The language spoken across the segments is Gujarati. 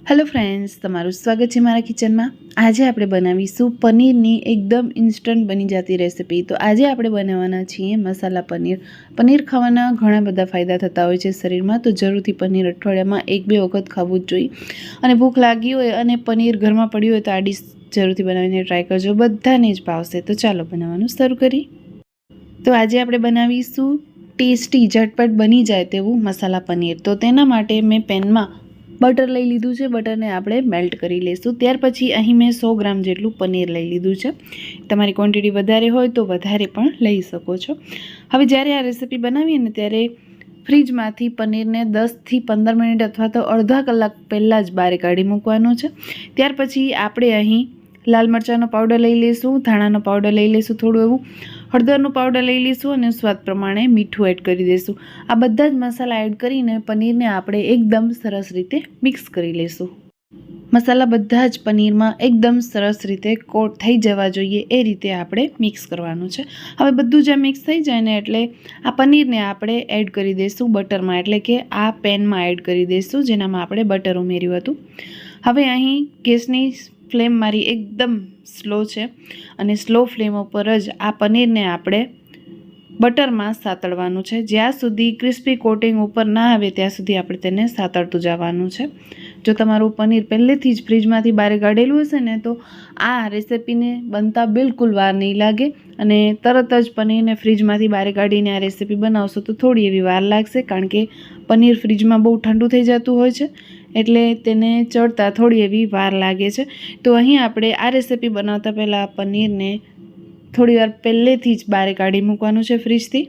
हेलो फ्रेंड्स, તમારું સ્વાગત છે મારા કિચનમાં। આજે આપણે બનાવીશું પનીરની એકદમ ઇન્સ્ટન્ટ બની જતી રેસિપી। તો આજે આપણે બનાવવાના છીએ મસાલા પનીર। પનીર ખાવાના ઘણા બધા ફાયદા થતા હોય છે શરીરમાં, તો જરૂરથી પનીર અઠવાડિયામાં 1-2 વખત ખાવું જ જોઈએ। અને ભૂખ લાગી હોય અને પનીર ઘરમાં પડ્યું હોય તો આ ડીશ જરૂરથી બનાવીને ટ્રાય કરજો, બધાને જ ભાવશે। તો ચાલો બનાવવાનું શરૂ કરીએ। તો આજે આપણે બનાવીશું ટેસ્ટી ઝટપટ બની જાય તેવું મસાલા પનીર। તો તેના માટે મેં પેનમાં બટર લઈ લીધું છે। બટરને આપણે મેલ્ટ કરી લઈશું। ત્યાર પછી અહીં મેં 100 ગ્રામ જેટલું પનીર લઈ લીધું છે। તમારી ક્વોન્ટિટી વધારે હોય તો વધારે પણ લઈ શકો છો। હવે જ્યારે આ રેસિપી બનાવીએ ને ત્યારે ફ્રીજમાંથી પનીરને 10થી 15 મિનિટ અથવા તો અડધા કલાક પહેલાં જ બહાર કાઢી મૂકવાનું છે। ત્યાર પછી આપણે અહીં લાલ મરચાંનો પાવડર લઈ લઈશું, ધાણાનો પાવડર લઈ લઈશું, થોડું એવું હળદરનું પાવડર લઈ લઈશું અને સ્વાદ પ્રમાણે મીઠું એડ કરી દઈશું। આ બધા જ મસાલા એડ કરીને પનીરને આપણે એકદમ સરસ રીતે મિક્સ કરી લઈશું। મસાલા બધા જ પનીરમાં એકદમ સરસ રીતે કોટ થઈ જવા જોઈએ એ રીતે આપણે મિક્સ કરવાનું છે। હવે બધું જ મિક્સ થઈ જાય ને એટલે આ પનીરને આપણે એડ કરી દઈશું બટરમાં, એટલે કે આ પેનમાં એડ કરી દઈશું જેનામાં આપણે બટર ઉમેર્યું હતું। હવે અહીં ગેસની ફ્લેમ મારી એકદમ સ્લો છે અને સ્લો ફ્લેમ ઉપર જ આ પનીરને આપણે બટરમાં સાતળવાનું છે। જ્યાં સુધી ક્રિસ્પી કોટિંગ ઉપર ના આવે ત્યાં સુધી આપણે તેને સાતળતું જવાનું છે। જો તમારું પનીર પહેલેથી જ ફ્રીજમાંથી બહાર કાઢેલું હશે ને તો આ રેસિપીને બનતા બિલકુલ વાર નહીં લાગે, અને તરત જ પનીરને ફ્રીજમાંથી બહાર કાઢીને આ રેસિપી બનાવશો તો થોડી એવી વાર લાગશે, કારણ કે પનીર ફ્રીજમાં બહુ ઠંડુ થઈ જતું હોય છે એટલે તેને ચડતા થોડી એવી વાર લાગે છે। તો અહીં આપણે આ રેસિપી બનાવતા પહેલાં પનીરને થોડી વાર પહેલેથી જ બહાર કાઢી મૂકવાનું છે ફ્રીજથી।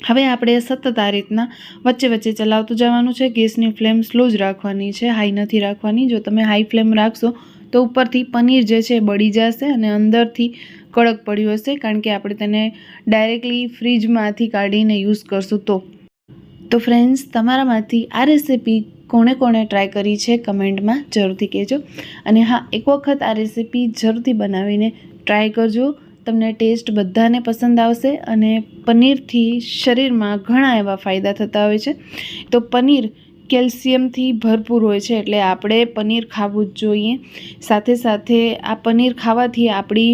હવે આપણે સતત આ રીતના વચ્ચે વચ્ચે ચલાવતું જવાનું છે। ગેસની ફ્લેમ સ્લો જ રાખવાની છે, હાઈ નથી રાખવાની। જો તમે હાઈ ફ્લેમ રાખશો તો ઉપરથી પનીર જે છે બળી જશે અને અંદરથી કડક પડ્યું હશે, કારણ કે આપણે તેને ડાયરેક્ટલી ફ્રીજમાંથી કાઢીને યુઝ કરશું તો ફ્રેન્ડ્સ, તમારામાંથી આ રેસિપી કોણે ટ્રાય કરી છે કમેન્ટમાં જરૂરથી કહેજો। અને હા, એક વખત આ રેસિપી જરૂરથી બનાવીને ટ્રાય કરજો, તમને ટેસ્ટ બધાને પસંદ આવશે। અને પનીરથી શરીરમાં ઘણા એવા ફાયદા થતા હોય છે। તો પનીર કેલ્શિયમથી ભરપૂર હોય છે એટલે આપણે પનીર ખાવું જ જોઈએ। સાથે સાથે આ પનીર ખાવાથી આપણી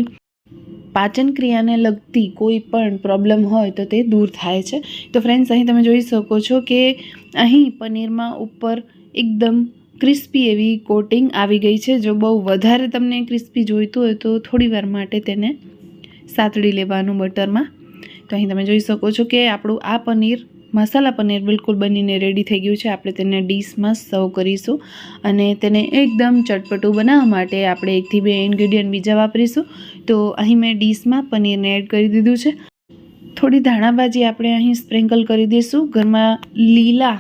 પાચન ક્રિયાને લગતી કોઈ પણ પ્રોબ્લેમ હોય તો તે દૂર થાય છે। તો ફ્રેન્ડ્સ, અહીં તમે જોઈ શકો છો કે અહીં પનીરમાં ઉપર એકદમ ક્રિસ્પી એવી કોટિંગ આવી ગઈ છે। જો બહુ વધારે તમને ક્રિસ્પી જોઈતું હોય તો થોડી વાર માટે તેને સાતળી લેવાનું બટરમાં। તો અહીં તમે જોઈ શકો છો કે આપણું આ પનીર મસાલા પનીર બિલકુલ બનીને રેડી થઈ ગયું છે। આપણે તેને ડીશમાં સર્વ કરીશું અને તેને એકદમ ચટપટું બનાવવા માટે આપણે 1થી 2 ઇન્ગ્રેડિયન્ટ બીજા વાપરીશું। તો અહીં મેં ડીશમાં પનીરને એડ કરી દીધું છે। થોડી ધાણાભાજી આપણે અહીં સ્પ્રિંકલ કરી દઈશું। ઘરમાં લીલા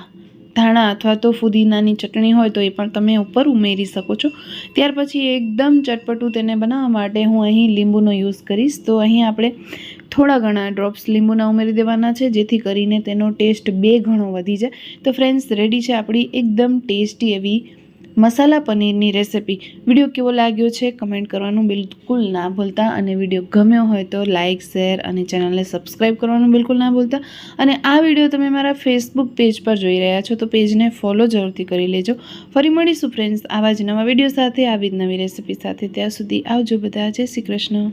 ધાણા અથવા તો ફુદીનાની ચટણી હોય તો એ પણ તમે ઉપર ઉમેરી શકો છો। ત્યાર પછી એકદમ ચટપટું તેને બનાવવા માટે હું અહીં લીંબુનો યુઝ કરીશ। તો અહીં આપણે થોડા ઘણા ડ્રોપ્સ લીંબુના ઉમેરી દેવાના છે, જેથી કરીને તેનો ટેસ્ટ 2 ગણો વધી જાય। તો ફ્રેન્ડ્સ, રેડી છે આપણી એકદમ ટેસ્ટી એવી મસાલા પનીરની રેસિપી। વિડીયો કેવો લાગ્યો છે કમેન્ટ કરવાનું બિલકુલ ના ભૂલતા, અને વિડીયો ગમ્યો હોય તો લાઇક, શેર અને ચેનલને સબસ્ક્રાઈબ કરવાનું બિલકુલ ના ભૂલતા। અને આ વિડીયો તમે મારા ફેસબુક પેજ પર જોઈ રહ્યા છો તો પેજને ફોલો જરૂરથી કરી લેજો। ફરી મળીશું ફ્રેન્ડ્સ આવા જ નવા વિડીયો સાથે, આવી જ નવી રેસિપી સાથે। ત્યાં સુધી આવજો બધા, જય શ્રી કૃષ્ણ।